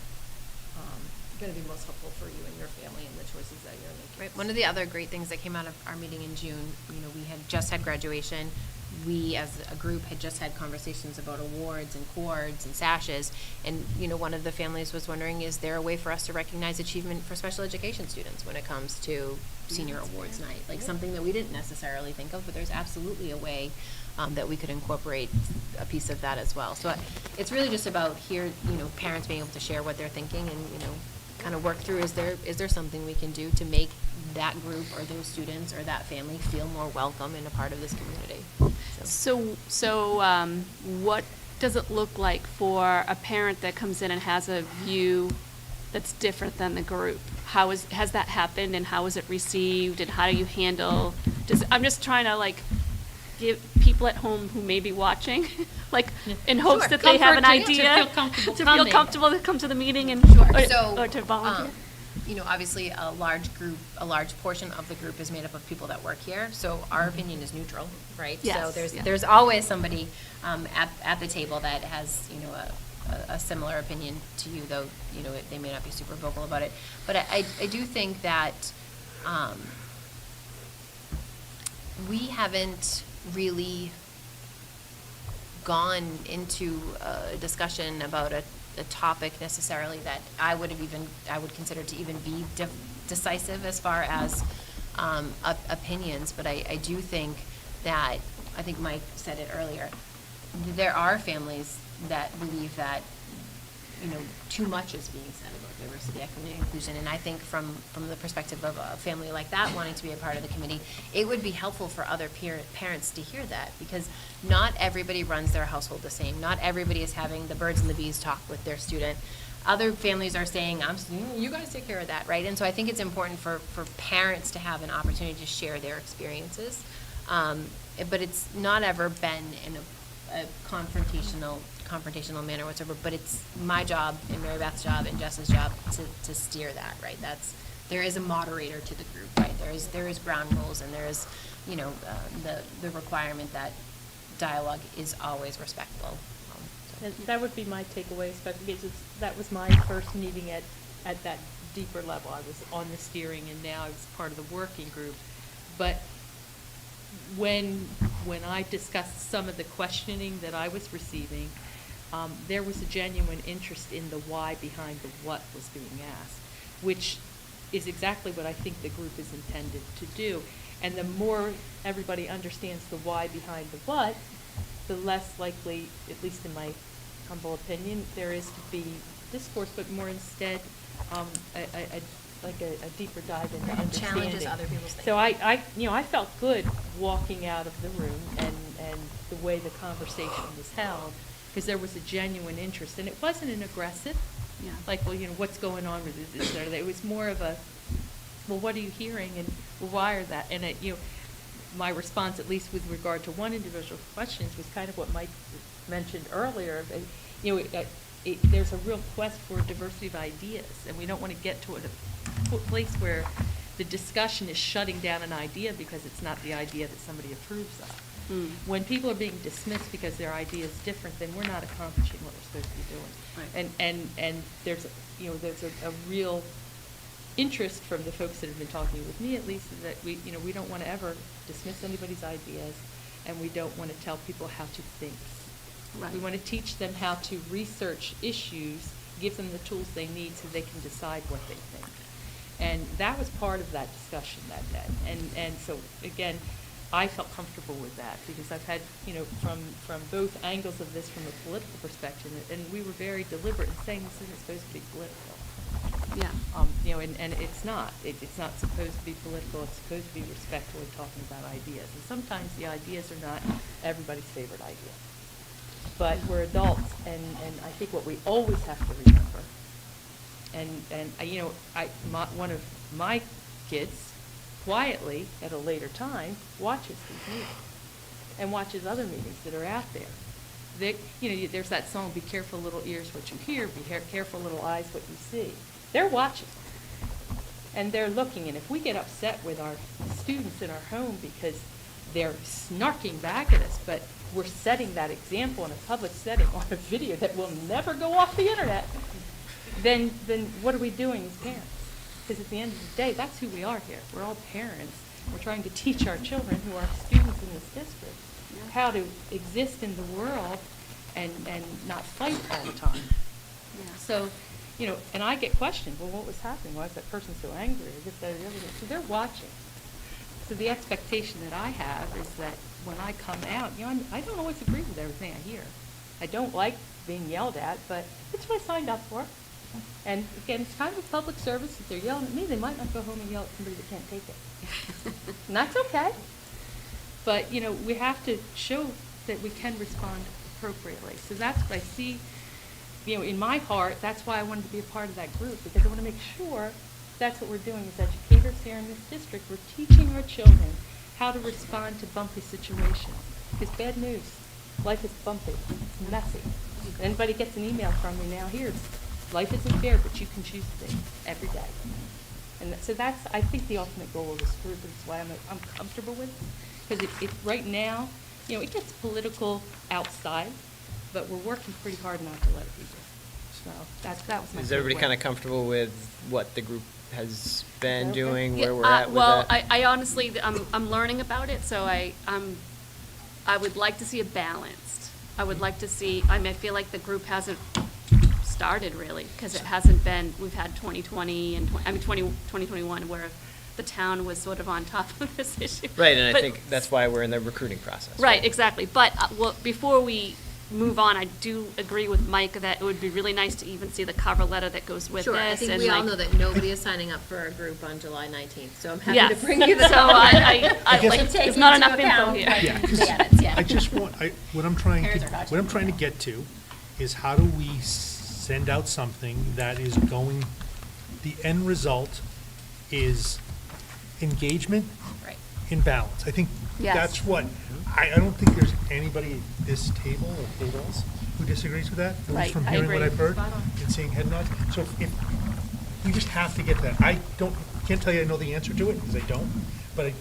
going to be most helpful for you and your family and the choices that you're making. Right. One of the other great things that came out of our meeting in June, we had just had graduation. We, as a group, had just had conversations about awards and cords and sashes. And, one of the families was wondering, is there a way for us to recognize achievement for special education students when it comes to senior awards night? Something that we didn't necessarily think of, but there's absolutely a way that we could incorporate a piece of that as well. So it's really just about parents being able to share what they're thinking and, kind of work through, is there something we can do to make that group or those students or that family feel more welcome and a part of this community? So what does it look like for a parent that comes in and has a view that's different than the group? Has that happened, and how is it received, and how do you handle? I'm just trying to give people at home who may be watching, in hopes Sure. that they have an Comfort to idea. feel comfortable to coming. feel comfortable to come to the meeting and Sure. or to volunteer. Obviously a large portion of the group is made up of people that work here, so our opinion is neutral, right? Yes, So yeah. there's always somebody at the table that has, a similar opinion to you, though, they may not be super vocal about it. But I do think that we haven't really gone into a discussion about a topic necessarily that I would consider to even be decisive as far as opinions, but I do think that, I think Mike said it earlier, there are families that believe that, too much is being said about diversity, equity, and inclusion, and I think from the perspective of a family like that wanting to be a part of the committee, it would be helpful for other parents to hear that, because not everybody runs their household the same. Not everybody is having the birds and the bees talk with their student. Other families are saying, you guys take care of that, right? And so I think it's important for parents to have an opportunity to share their experiences, but it's not ever been in a confrontational manner whatsoever, but it's my job and Mary Beth's job and Jess's job to steer that, right? There is a moderator to the group, right? There is ground rules, and there is, the requirement that dialogue is always respectful. That would be my takeaway, especially because that was my first meeting at that deeper level. I was on the steering, and now I was part of the working group. But when I discussed some of the questioning that I was receiving, there was a genuine interest in the why behind the what was being asked, which is exactly what I think the group is intended to do. And the more everybody understands the why behind the what, the less likely, at least in my humble opinion, there is to be discourse, but more instead a deeper dive into understanding. Challenges other people's thinking. So I felt good walking out of the room and the way the conversation was held, because there was a genuine interest, and it wasn't an aggressive, Yeah. like, well, what's going on with this or that. It was more of a, well, what are you hearing, and well, why are that? And my response, at least with regard to one individual questions, was kind of what Mike mentioned earlier. There's a real quest for diversity of ideas, and we don't want to get to a place where the discussion is shutting down an idea because it's not the idea that somebody approves of. When people are being dismissed because their idea is different, then we're not accomplishing what we're supposed to be doing. Right. And there's a real interest from the folks that have been talking with me, at least, that we don't want to ever dismiss anybody's ideas, and we don't want to tell people how to think. Right. We want to teach them how to research issues, give them the tools they need so they can decide what they think. And that was part of that discussion that day. And so, again, I felt comfortable with that, because I've had, from both angles of this, from a political perspective, and we were very deliberate in saying this isn't supposed to be political. Yeah. And it's not. It's not supposed to be political. It's supposed to be respectfully talking about ideas. And sometimes the ideas are not everybody's favorite idea. But we're adults, and I think what we always have to remember, one of my kids, quietly, at a later time, watches these meetings, and watches other meetings that are out there. There's that song, "Be careful, little ears, what you hear, be careful, little eyes, what you see." They're watching, and they're looking, and if we get upset with our students in our home because they're snarking back at us, but we're setting that example in a public setting on a video that will never go off the internet, then what are we doing as parents? Because at the end of the day, that's who we are here. We're all parents. We're trying to teach our children, who are students in this district, how to exist in the world and not fight all the time. Yeah. So, and I get questioned, well, what was happening? Why is that person so angry? Or this, that, or the other thing. So they're watching. So the expectation that I have is that when I come out, I don't always agree with everything I hear. I don't like being yelled at, but it's what I signed up for. And again, it's kind of a public service. If they're yelling at me, they might not go home and yell at somebody that can't take it. And that's okay. But, we have to show that we can respond appropriately. So that's what I see, in my heart. That's why I wanted to be a part of that group, because I want to make sure that's what we're doing as educators here in this district. We're teaching our children how to respond to bumpy situations. Because bad news, life is bumpy, it's messy. If anybody gets an email from me now, life isn't fair, but you can choose to be every day. And so that's, I think, the ultimate goal of this group, and it's why I'm comfortable with it. Because it right now, it gets political outside, but we're working pretty hard not to let it be. So that was my Is everybody takeaway. kind of comfortable with what the group has been Okay. doing, Yeah, where we're at with well, that? I honestly, I'm learning about it, so I would like to see it balanced. I would like to see, I mean, I feel like the group hasn't started really, because it hasn't been, we've had 2020 and, 2021, where the town was sort of on top of this issue. Right, and I But- think that's why we're in the recruiting process. Right, exactly. But well, before we move on, I do agree with Mike that it would be really nice to even see the cover letter that goes with this. Sure, I think and we all like- know that nobody is signing up for a group on July 19th, so I'm happy Yes. to bring you the. So I guess- like, And take there's not into enough info account, here. like, Yeah, the 'cause edits, yeah. I just want, what I'm trying Parents are to, watching. what I'm trying to get to is how do we send out something that is going, the end result is engagement Right. in balance. I think Yes. that's what, I don't think there's anybody at this table or tables who disagrees with that. At least Right, from I hearing what agree. I've heard Spot on. and seeing head nods. So if, we just have to get that. I can't tell you I know the answer to it, because I don't, but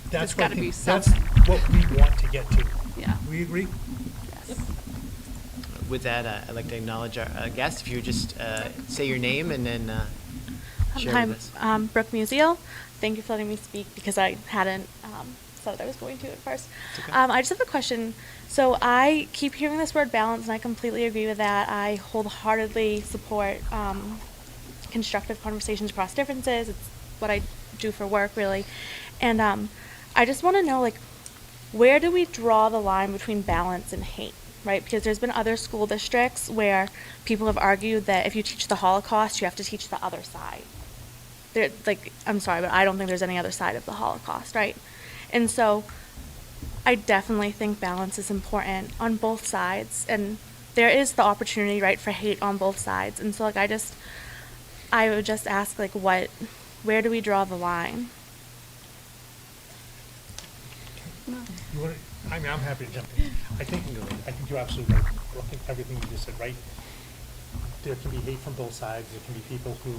that's There's what I gotta be think, that's something. what we want to get to. Yeah. We agree? Yes. With that, I'd like to acknowledge our guest. If you would just say your name and then share Hi, with us. Brooke Musial. Thank you for letting me speak because I hadn't said that I was going to at first. It's okay. I just have a question. So I keep hearing this word balance, and I completely agree with that. I wholeheartedly support constructive conversations across differences. It's what I do for work, really. And I just want to know, like, where do we draw the line between balance and hate? Right, because there's been other school districts where people have argued that if you teach the Holocaust, you have to teach the other side. Like, I'm sorry, but I don't think there's any other side of the Holocaust, right? And so I definitely think balance is important on both sides, and there is the opportunity, right, for hate on both sides. And so, like, I would just ask, like, where do we draw the line? You want to, I mean, I'm happy to jump in. I think you're absolutely right. I think everything you just said, right? There can be hate from both sides. There can be people who,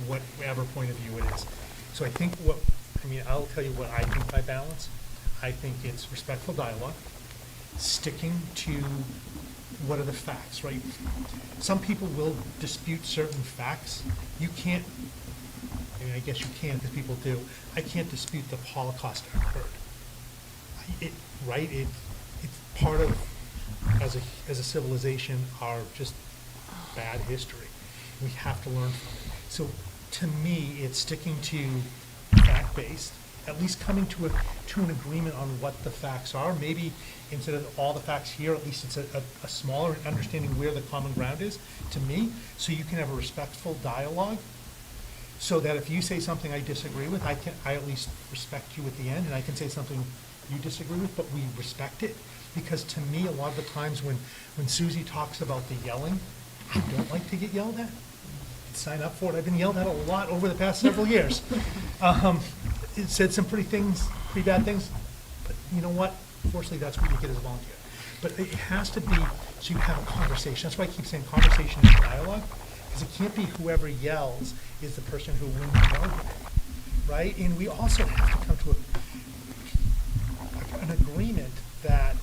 whatever point of view it is. So I think I'll tell you what I think by balance. I think it's respectful dialogue, sticking to what are the facts, right? Some people will dispute certain facts. You can't, I mean, I guess you can because people do. I can't dispute the Holocaust occurred. It's part of, as a civilization, our just bad history. We have to learn from it. So to me, it's sticking to fact-based, at least coming to an agreement on what the facts are. Maybe instead of all the facts here, at least it's a smaller understanding where the common ground is, to me, so you can have a respectful dialogue, so that if you say something I disagree with, I at least respect you at the end, and I can say something you disagree with, but we respect it. Because to me, a lot of the times when Susie talks about the yelling, I don't like to get yelled at. Sign up for it. I've been yelled at a lot over the past several years. It said some pretty bad things, but you know what? Fortunately, that's what you get as a volunteer. But it has to be, so you have a conversation. That's why I keep saying conversation and dialogue, because it can't be whoever yells is the person who wins the argument, right? And we also have to come to an agreement that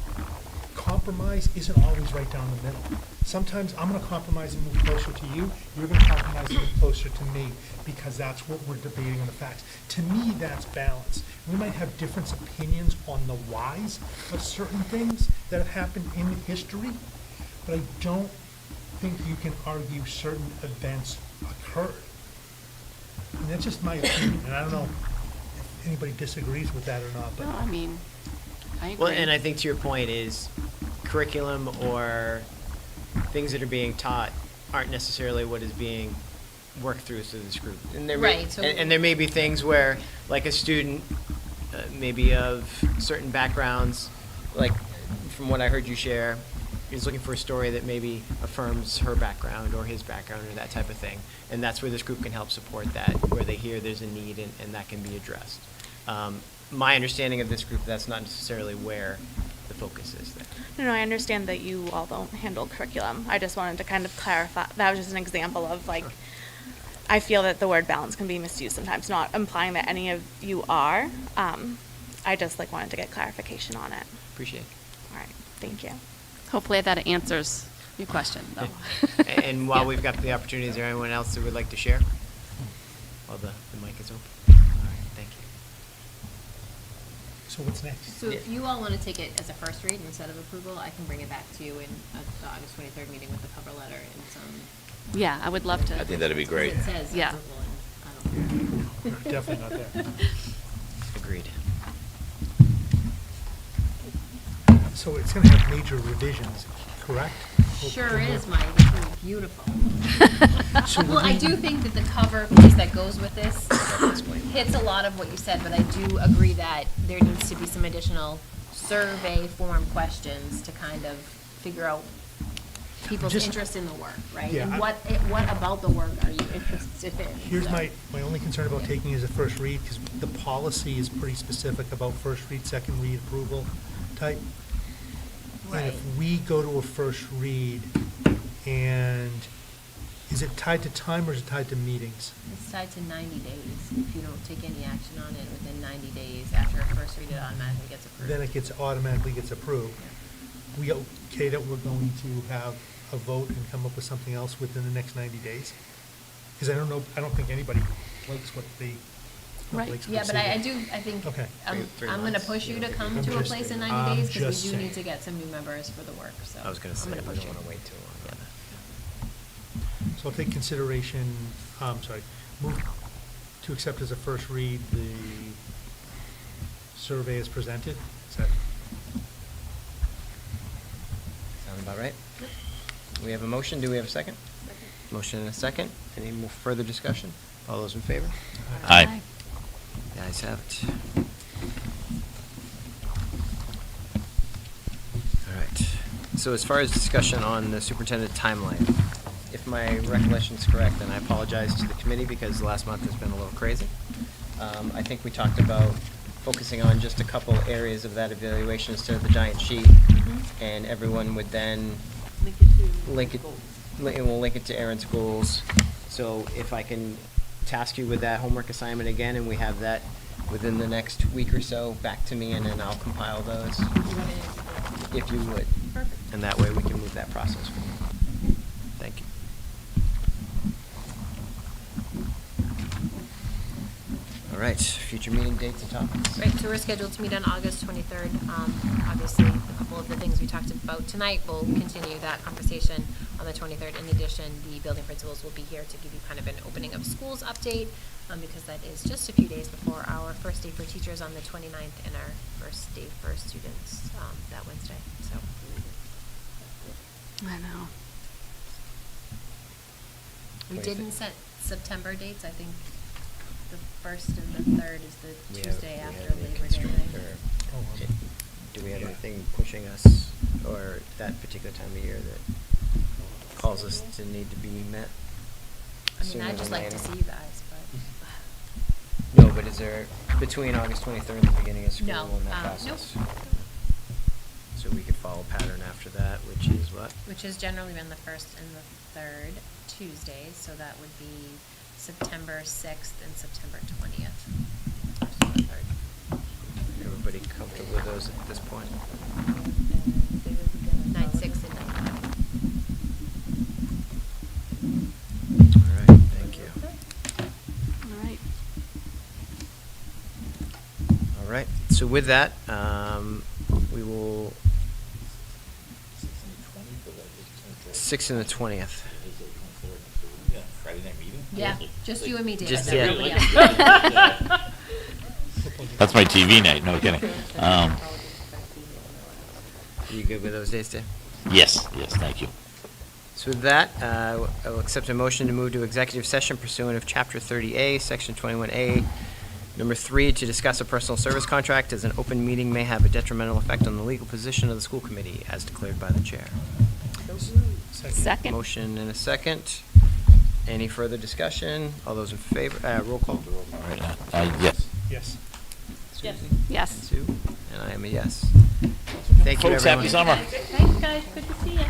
compromise isn't always right down the middle. Sometimes I'm going to compromise and move closer to you. You're going to compromise and move closer to me, because that's what we're debating on the facts. To me, that's balance. We might have different opinions on the whys of certain things that have happened in history, but I don't think you can argue certain events occurred. And that's just my opinion, and I don't know if anybody disagrees with that or not, but. No, I mean, I agree. Well, and I think to your point is curriculum or things that are being taught aren't necessarily what is being worked through this group. And there may, Right, so- and there may be things where, like a student, maybe of certain backgrounds, like from what I heard you share, is looking for a story that maybe affirms her background or his background or that type of thing. And that's where this group can help support that, where they hear there's a need and that can be addressed. My understanding of this group, that's not necessarily where the focus is there. No, I understand that you all don't handle curriculum. I just wanted to kind of clarify. That was just an example of, like, Sure. I feel that the word balance can be misused sometimes, not implying that any of you are. I just, like, wanted to get clarification on it. Appreciate it. All right, thank you. Hopefully that answers Good question, though. And while Yeah. we've got the opportunity, is there anyone else that would like to share? While the mic is open. All right, thank you. So what's next? So if you all want to take it as a first read instead of approval, I can bring it back to you in the August 23rd meeting with the cover letter and some. Yeah, I would love to. I think that'd be great. It says Yeah. approval and I don't. Definitely not there. Agreed. So it's gonna have major revisions, correct? Sure is, Mike. It's gonna be beautiful. So Well, I we- do think that the cover piece that goes with this Explain. hits a lot of what you said, but I do agree that there needs to be some additional survey form questions to kind of figure out people's Just- interest in the work, right? Yeah, And I- what about the work are you interested in? Here's So- my only concern about taking it as a first read, because the policy is pretty specific about first read, second read approval type. And if Right. we go to a first read, and is it tied to time or is it tied to meetings? It's tied to 90 days. If you don't take any action on it within 90 days after a first read, it automatically gets approved. Then it automatically gets approved. We okay that we're going to have a vote and come up with something else within the next 90 days? Because I don't think anybody likes what they. not Right. likes what Yeah, they but say. I think, Okay. Three I'm gonna months, push you to yeah. come I'm to a just- place in 90 I'm days, because just we do need saying. to get some new members for the work, so. I was gonna say, I'm we gonna don't push you. wanna wait too long on that. So I'll take consideration, move to accept as a first read the survey as presented. Is that, Sound about right? We have a motion, do we have a second? Motion and a second. Any more further discussion? All those in favor? Aye. The ayes have it. All right. So as far as discussion on the superintendent timeline, if my recollection is correct, then I apologize to the committee because last month has been a little crazy. I think we talked about focusing on just a couple areas of that evaluation instead of the giant sheet, and everyone would then Link it to. link it, and we'll link it to Aaron's goals. So if I can task you with that homework assignment again, and we have that within the next week or so, back to me, and then I'll compile those, if you would. Perfect. And that way we can move that process forward. Thank you. All right, future meeting dates and topics. Right, so we're scheduled to meet on August 23rd. Obviously, a couple of the things we talked about tonight will continue that conversation on the 23rd. In addition, the building principals will be here to give you kind of an opening of schools update, because that is just a few days before our first day for teachers on the 29th and our first day for students that Wednesday, so. I know. We What do you didn't think? set September dates. I think the 1st and the 3rd is the We have- Tuesday we after have any Labor Day. constraint right? or- Oh, Okay. Do we have yeah. anything pushing us, or that particular time of year that calls us to need to be met? I mean, sooner I'd just than like to later? see you guys, but. No, but is there, between August 23rd and the beginning of school No, and that nope. process? So we could follow pattern after that, which is what? Which has generally been the 1st and the 3rd Tuesdays, so that would be September 6th and September 20th. 1st and the 3rd. Everybody comfortable with those at this point? 9, 6, and 9. All right, thank you. All right. All right, so with that, we will, 6th and the 20th. Yeah, Friday night meeting? Yeah, just you and me, David. Just- not yeah. nobody else. That's my TV night, no kidding. You good with those dates, Dave? Yes, thank you. So with that, I will accept a motion to move to executive session pursuant of Chapter 30A, Section 21A, Number 3, to discuss a personal service contract as an open meeting may have a detrimental effect on the legal position of the school committee, as declared by the chair. Second. Motion and a second. Any further discussion? All those in favor, roll call. All right, yes. Yes. Yes. Susie? Yes. And Sue? And I am a yes. Thank you, Folks, everyone. happy summer. Thanks, guys. Good to see you.